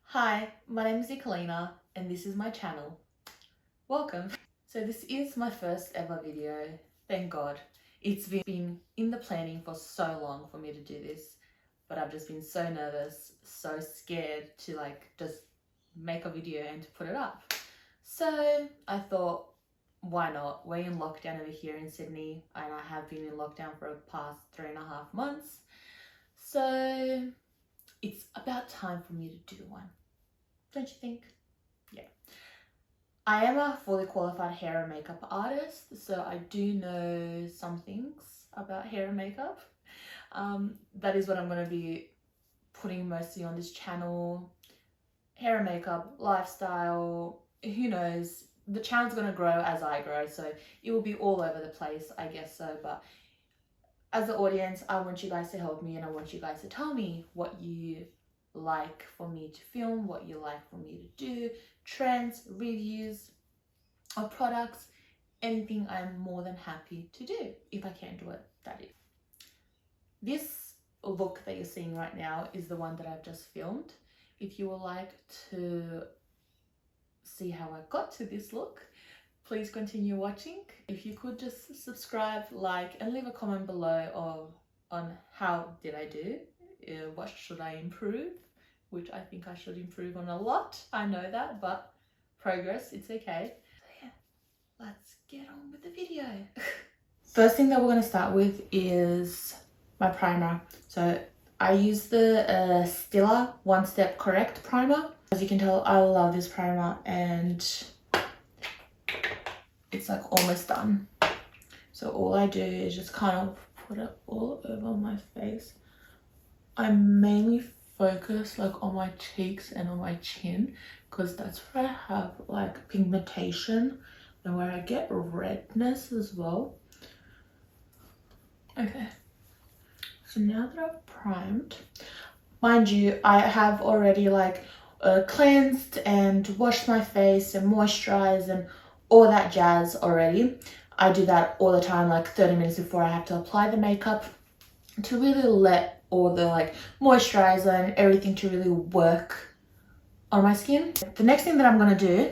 Hi, my name is Nikolina and this is my channel. Welcome. So this is my first ever video, thank God. It's been in the planning for so long for me to do this, but I've just been so nervous, so scared to just make a video and to put it up. So I thought, why not? We're in lockdown over here in Sydney and I have been in lockdown for the past 3.5 months. So it's about time for me to do one. Don't you think? Yeah. I am a fully qualified hair and makeup artist, so I do know some things about hair and makeup. That is what I'm going to be putting mostly on this channel. Hair and makeup, lifestyle, who knows? The channel's going to grow as I grow, so it will be all over the place, I guess so. But as an audience, I want you guys to help me and I want you guys to tell me what you like for me to film, what you like for me to do, trends, reviews of products, anything. I'm more than happy to do if I can do it, that is. This look that you're seeing right now is the one that I've just filmed. If you would like to see how I got to this look, please continue watching. If you could just subscribe, like, and leave a comment below on how did I do, what should I improve, which I think I should improve on a lot. I know that, but progress, it's okay. So yeah, let's get on with the video. First thing that we're going to start with is my primer. So I use the Stila One Step Correct primer. As you can tell, I love this primer and it's like almost done. So all I do is just kind of put it all over my face. I mainly focus on my cheeks and on my chin because that's where I have pigmentation and where I get redness as well. Okay, so now that I've primed, mind you, I have already cleansed and washed my face and moisturized and all that jazz already. I do that all the time, 30 minutes before I have to apply the makeup, to really let all the moisturizer and everything to really work on my skin. The next thing that I'm going to do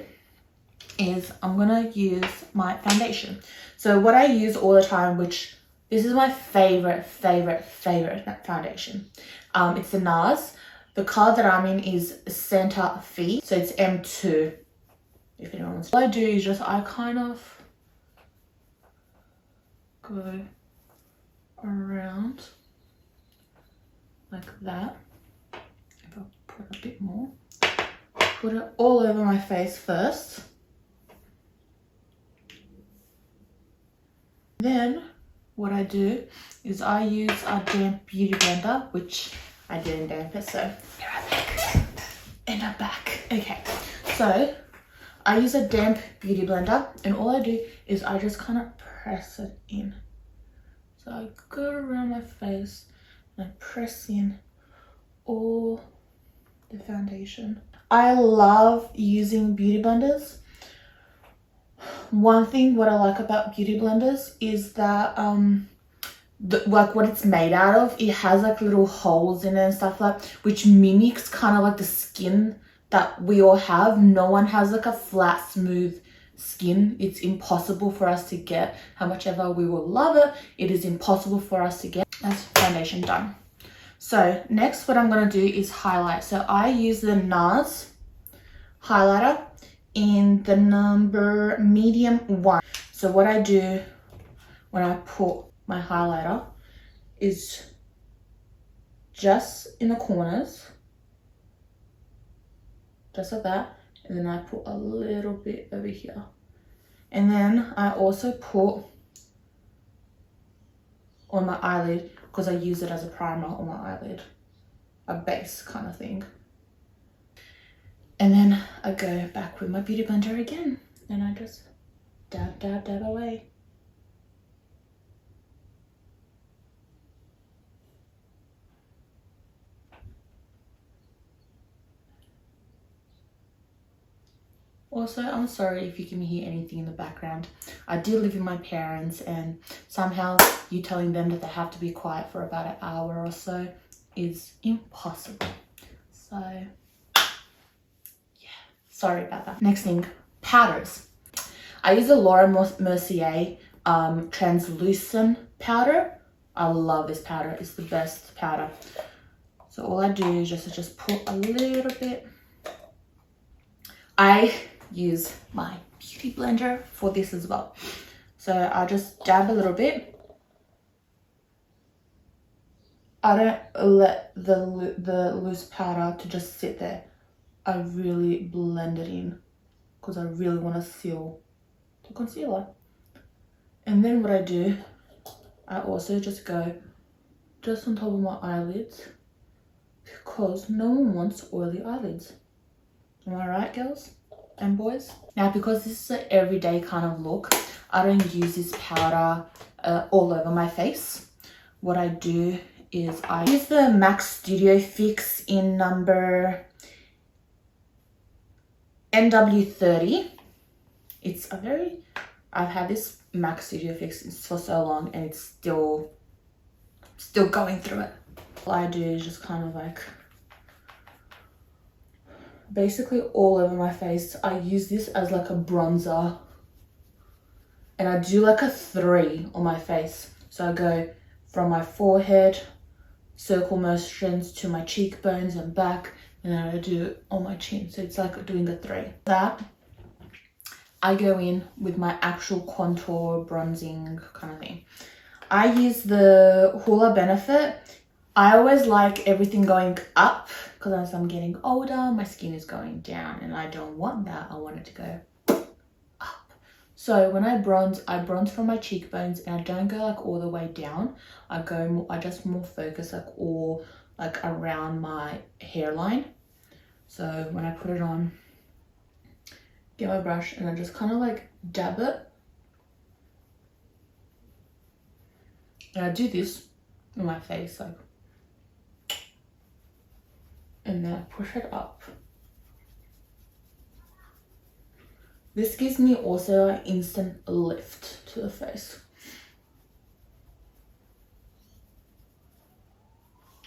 is I'm going to use my foundation. So what I use all the time, which this is my favorite foundation. It's the NARS. The color that I'm in is Santa Fe. So it's M2. If anyone wants. What I do is just I kind of go around like that. If I put a bit more, put it all over my face first. Then what I do is I use a damp beauty blender, which I didn't damp it, so here I'm back. And I'm back. Okay, so I use a damp beauty blender and all I do is I just kind of press it in. So I go around my face and I press in all the foundation. I love using beauty blenders. One thing what I like about beauty blenders is that what it's made out of, it has little holes in it and stuff which mimics kind of the skin that we all have. No one has a flat, smooth skin. It's impossible for us to get. How much ever we will love it, it is impossible for us to get. That's foundation done. So next what I'm going to do is highlight. So I use the NARS highlighter in the number medium 1. So what I do when I put my highlighter is just in the corners, just like that, and then I put a little bit over here, and then I also put on my eyelid because I use it as a primer on my eyelid, a base kind of thing. And then I go back with my beauty blender again and I just dab away. Also, I'm sorry if you can hear anything in the background. I do live with my parents and somehow you telling them that they have to be quiet for about an hour or so is impossible. So Sorry about that. Next thing, powders. I use the Mercier translucent powder. I love this powder. It's the best powder. So all I do is just put a little bit. I use my beauty blender for this as well. So I'll just dab a little bit. I don't let the loose powder to just sit there. I really blend it in because I really want to seal the concealer. And then what I do, I also just go just on top of my eyelids because no one wants oily eyelids. Am I right, girls and boys? Now, because this is an everyday kind of look, I don't use this powder all over my face. What I do is I use the MAC Studio Fix in number NW30. It's a very, I've had this MAC Studio Fix for so long and it's still going through it. All I do is just kind of like basically all over my face. I use this as like a bronzer and I do like a 3 on my face. So I go from my forehead, circle motions to my cheekbones and back, and then I do it on my chin. So it's like doing a 3. That I go in with my actual contour bronzing kind of thing. I use the Hoola Benefit. I always like everything going up because as I'm getting older, my skin is going down and I don't want that. I want it to go up. So when I bronze from my cheekbones and I don't go like all the way down. I just more focus like all like around my hairline. So when I put it on, get my brush and I just kind of like dab it. And I do this on my face like, and then I push it up. This gives me also an instant lift to the face.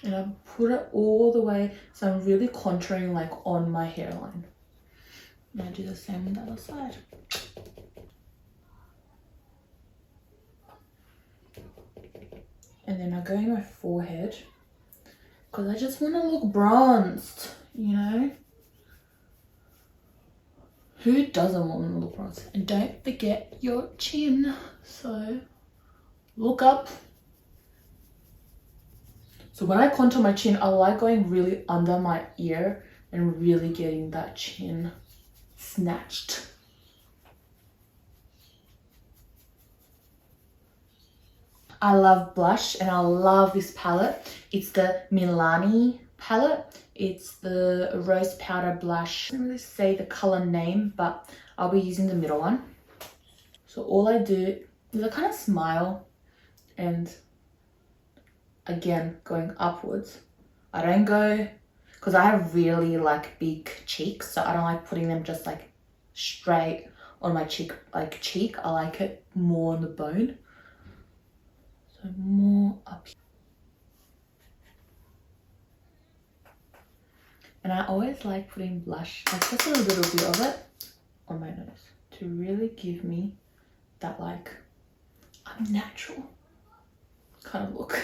And I put it all the way, so I'm really contouring like on my hairline. And I do the same on the other side. And then I go in my forehead because I just want to look bronzed, you know? Who doesn't want to look bronzed? And don't forget your chin. So look up. So when I contour my chin, I like going really under my ear and really getting that chin snatched. I love blush and I love this palette. It's the Milani palette. It's the rose powder blush. I don't really say the color name, but I'll be using the middle one. So all I do is I kind of smile and again going upwards. I don't go, because I have really like big cheeks, so I don't like putting them just like straight on my cheek. I like it more on the bone, so more up here. And I always like putting blush, like just a little bit of it on my nose to really give me that like I'm natural kind of look.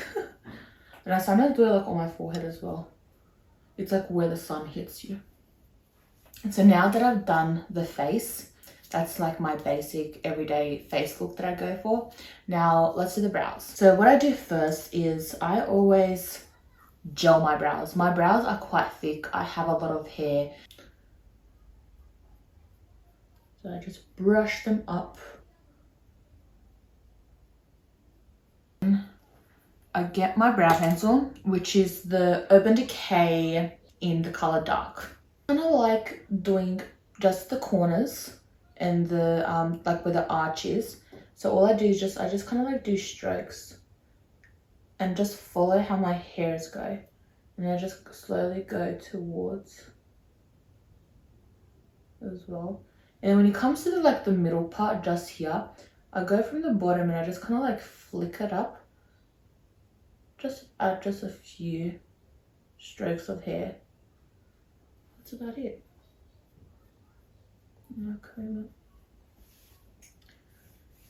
And I sometimes do it like on my forehead as well. It's like where the sun hits you. And so now that I've done the face, that's like my basic everyday face look that I go for. Now let's do the brows. So what I do first is I always gel my brows. My brows are quite thick. I have a lot of hair. So I just brush them up. I get my brow pencil, which is the Urban Decay in the color dark. I kind of like doing just the corners and the like where the arch is. So all I do is I just kind of like do strokes and just follow how my hairs go, and I just slowly go towards as well. And when it comes to the middle part just here, I go from the bottom and I just kind of like flick it up. Just add just a few strokes of hair. That's about it. And I comb it.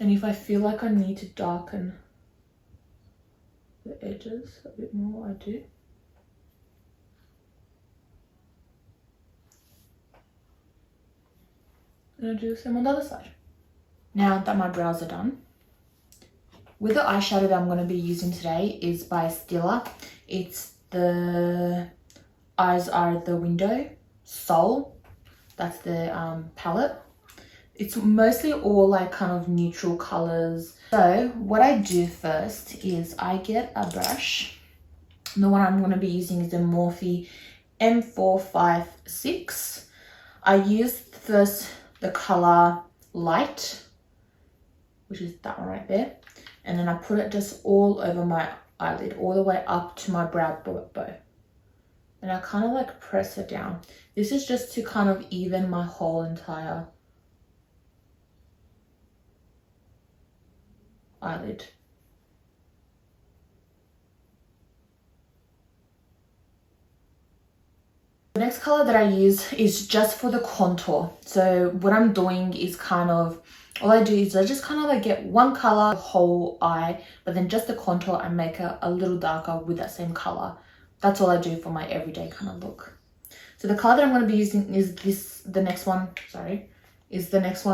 And if I feel like I need to darken the edges a bit more, I do. And I do the same on the other side. Now that my brows are done, with the eyeshadow that I'm going to be using today is by Stila. It's the Eyes Are the Window Soul. That's the palette. It's mostly all like kind of neutral colors. So what I do first is I get a brush. The one I'm going to be using is the Morphe M456. I use first the color Light, which is that one right there. And then I put it just all over my eyelid, all the way up to my brow bow. And I kind of like press it down. This is just to kind of even my whole entire eyelid. The next color that I use is just for the contour. So what I'm doing is kind of, all I do is I just kind of like get one color, whole eye, but then just the contour I make it a little darker with that same color. That's all I do for my everyday kind of look. So the color that I'm going to be using is the next one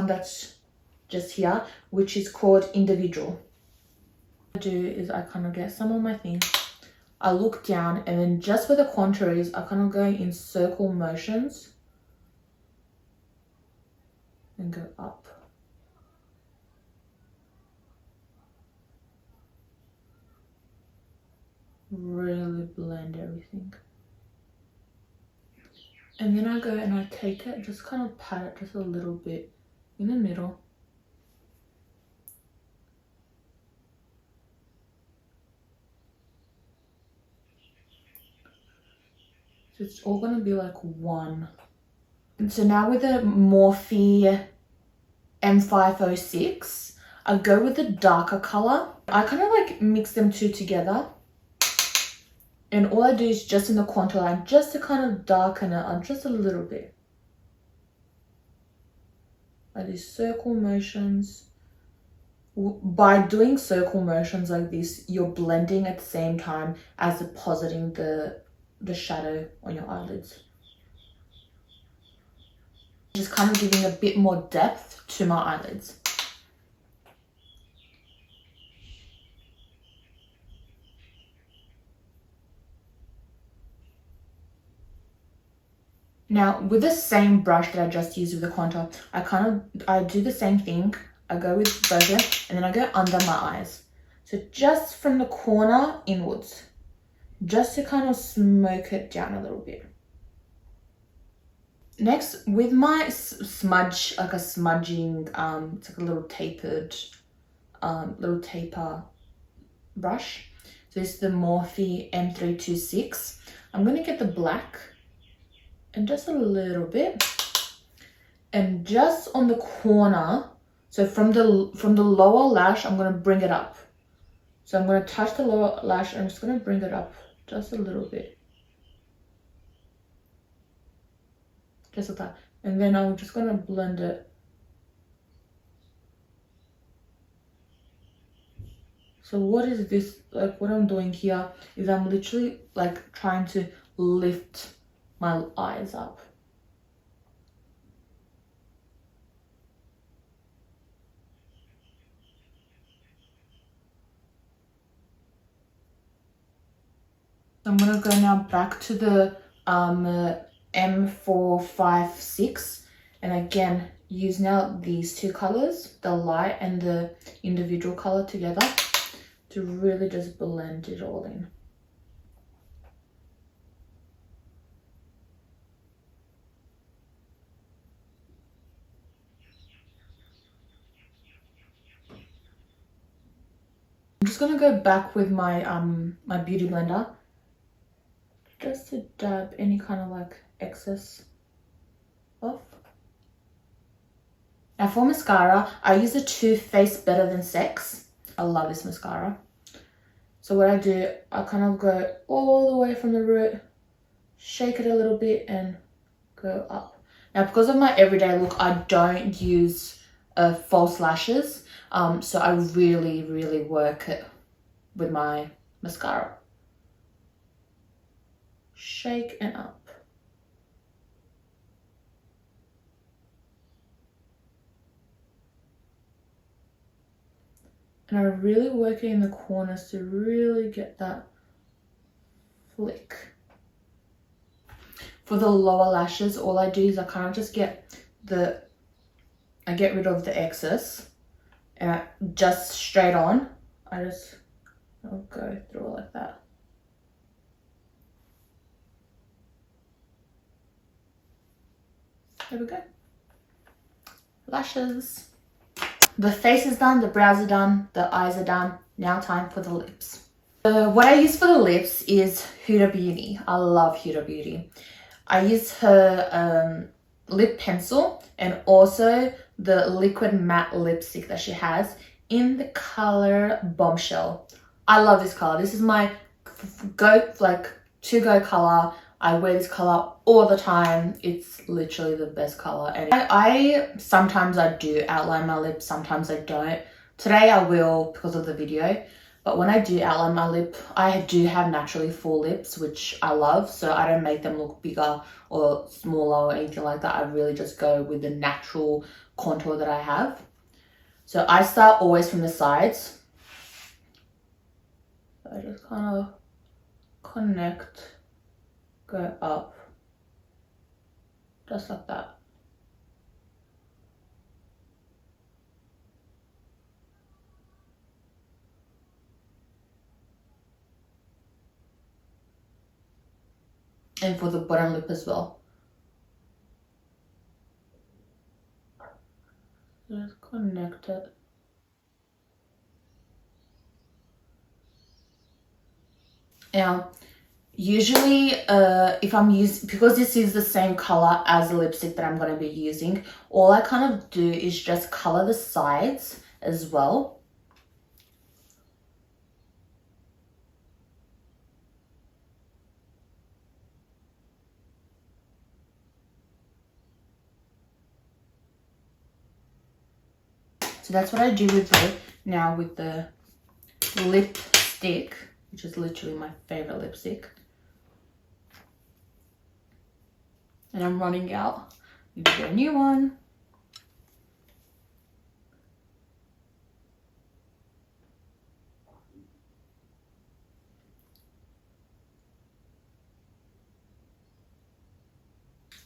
that's just here, which is called Individual. What I do is I kind of get some of my thing, I look down, and then just where the contour is, I kind of go in circle motions and go up. Really blend everything. And then I go and I take it, just kind of pat it just a little bit in the middle. So it's all going to be like one. And so now with the Morphe M506, I go with the darker color. I kind of like mix them two together. And all I do is just in the contour line, just to kind of darken it up just a little bit. I do circle motions. By doing circle motions like this, you're blending at the same time as depositing the shadow on your eyelids. Just kind of giving a bit more depth to my eyelids. Now with the same brush that I just used with the contour, I do the same thing. I go with both of them and then I go under my eyes. So just from the corner inwards, just to kind of smoke it down a little bit. Next, with my smudge, like a smudging, it's like a little tapered, taper brush. So this is the Morphe M326. I'm going to get the black and just a little bit, and just on the corner, so from the lower lash, I'm going to bring it up. So I'm going to touch the lower lash and I'm just going to bring it up just a little bit, just like that. And then I'm just going to blend it. So what is this, like what I'm doing here is I'm literally like trying to lift my eyes up. I'm gonna go now back to the M456 and again use now these two colors, the light and the individual color together, to really just blend it all in. I'm just gonna go back with my my beauty blender just to dab any kind of like excess off. Now for mascara, I use the Too Faced Better Than Sex. I love this mascara. So what I do, I kind of go all the way from the root, shake it a little bit and go up. Now, because of my everyday look, I don't use false lashes. So I really work it with my mascara. Shake and up. And I really work it in the corners to really get that flick. For the lower lashes, all I do is I kind of just get rid of the excess, and I just straight on, I'll go through it like that. There we go. Lashes. The face is done, the brows are done, the eyes are done. Now time for the lips. What I use for the lips is Huda Beauty. I love Huda Beauty. I use her lip pencil and also the liquid matte lipstick that she has in the color Bombshell. I love this color. This is my to-go color. I wear this color all the time. It's literally the best color. And sometimes I do outline my lips, sometimes I don't. Today I will because of the video. But when I do outline my lip, I do have naturally full lips, which I love. So I don't make them look bigger or smaller or anything like that. I really just go with the natural contour that I have. So I start always from the sides. So I just kind of connect, go up, just like that. And for the bottom lip as well. Just connect it. Now, usually if I'm using, because this is the same color as the lipstick that I'm going to be using, all I kind of do is just color the sides as well. So that's what I do with the lipstick, which is literally my favorite lipstick. And I'm running out. You can get a new one.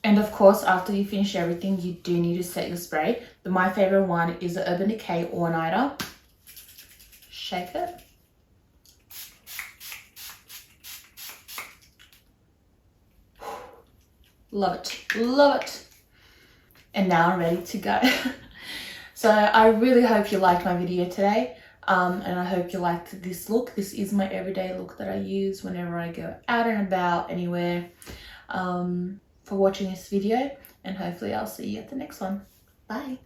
And of course, after you finish everything, you do need to set your spray. But my favorite one is the Urban Decay All Nighter. Shake it. Love it, love it. And now I'm ready to go. So I really hope you liked my video today. And I hope you liked this look. This is my everyday look that I use whenever I go out and about, anywhere. For watching this video, and hopefully I'll see you at the next one. Bye.